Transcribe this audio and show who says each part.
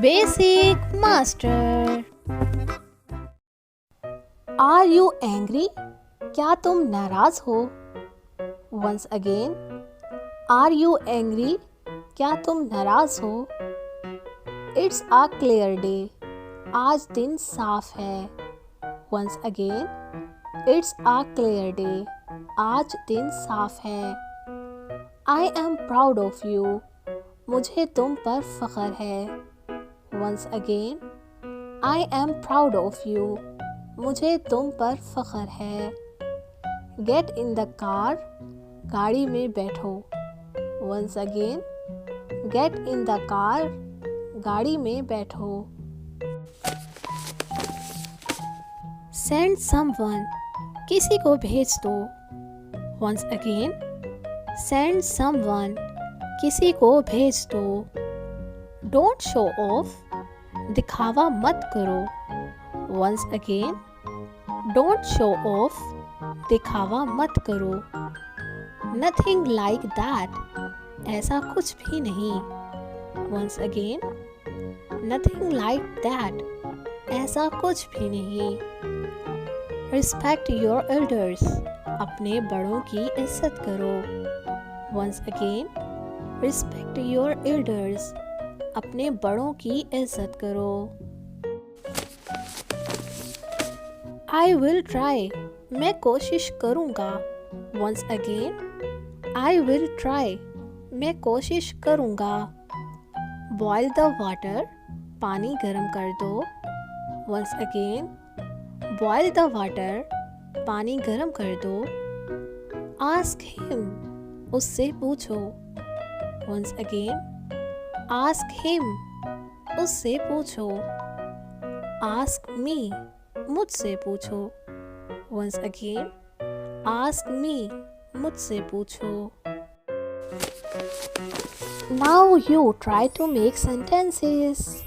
Speaker 1: Basic Master. Are you angry? क्या तुम नाराज हो? Once again. Are you angry? क्या तुम नाराज हो? It's a clear day. आज दिन साफ है. Once again. It's a clear day. आज दिन साफ है. I am proud of you. मुझे तुम पर फ़ख्र है. Once again. I am proud of you. मुझे तुम पर फ़ख्र है. Get in the car. गाड़ी में बैठो. Once again. Get in the car. गाड़ी में बैठो. Send someone. किसी को भेज दो. Once again. Send someone. किसी को भेज दो. Don't show off. दिखावा मत करो. Once again. Don't show off. दिखावा मत करो. Nothing like that. ऐसा कुछ भी नहीं. Once again. Nothing like that. ऐसा कुछ भी नहीं. Respect your elders. अपने बड़ों की इज्जत करो. Once again. Respect your elders. अपने बड़ों की इज्जत करो. I will try. मैं कोशिश करूँगा. Once again. I will try. मैं कोशिश करूँगा. Boil the water. पानी गर्म कर दो. Once again. Boil the water. पानी गर्म कर दो. Ask him. उससे पूछो. Once again. Ask him. उससे पूछो. Ask me. मुझसे पूछो. Once again. Ask me. मुझसे पूछो. Now you try to make sentences.